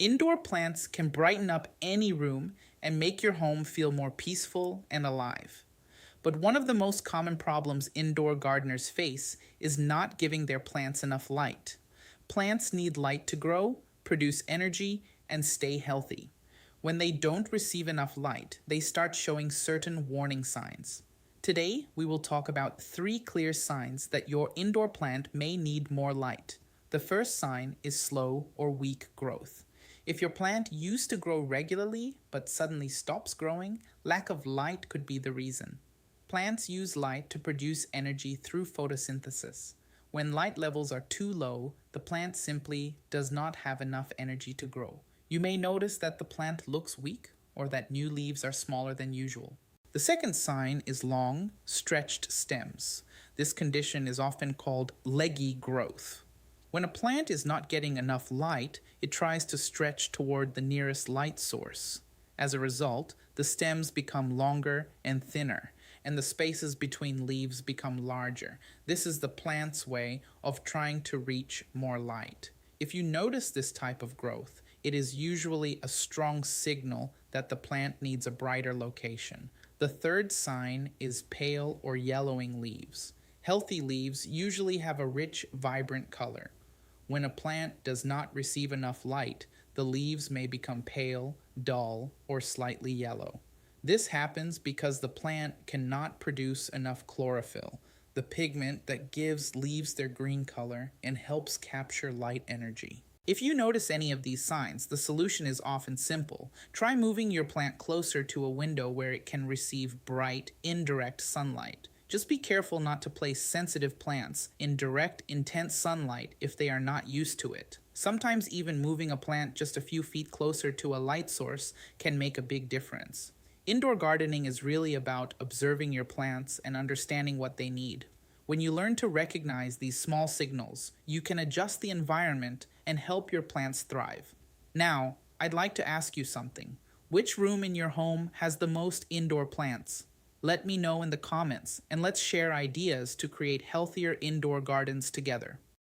Indoor plants can brighten up any room and make your home feel more peaceful and alive. But one of the most common problems indoor gardeners face is not giving their plants enough light. Plants need light to grow, produce energy, and stay healthy. When they don't receive enough light, they start showing certain warning signs. Today, we will talk about 3 clear signs that your indoor plant may need more light. The first sign is slow or weak growth. If your plant used to grow regularly but suddenly stops growing, lack of light could be the reason. Plants use light to produce energy through photosynthesis. When light levels are too low, the plant simply does not have enough energy to grow. You may notice that the plant looks weak or that new leaves are smaller than usual. The second sign is long, stretched stems. This condition is often called leggy growth. When a plant is not getting enough light, it tries to stretch toward the nearest light source. As a result, the stems become longer and thinner, and the spaces between leaves become larger. This is the plant's way of trying to reach more light. If you notice this type of growth, it is usually a strong signal that the plant needs a brighter location. The third sign is pale or yellowing leaves. Healthy leaves usually have a rich, vibrant color. When a plant does not receive enough light, the leaves may become pale, dull, or slightly yellow. This happens because the plant cannot produce enough chlorophyll, the pigment that gives leaves their green color and helps capture light energy. If you notice any of these signs, the solution is often simple. Try moving your plant closer to a window where it can receive bright, indirect sunlight. Just be careful not to place sensitive plants in direct, intense sunlight if they are not used to it. Sometimes even moving a plant just a few feet closer to a light source can make a big difference. Indoor gardening is really about observing your plants and understanding what they need. When you learn to recognize these small signals, you can adjust the environment and help your plants thrive. Now, I'd like to ask you something. Which room in your home has the most indoor plants? Let me know in the comments, and let's share ideas to create healthier indoor gardens together.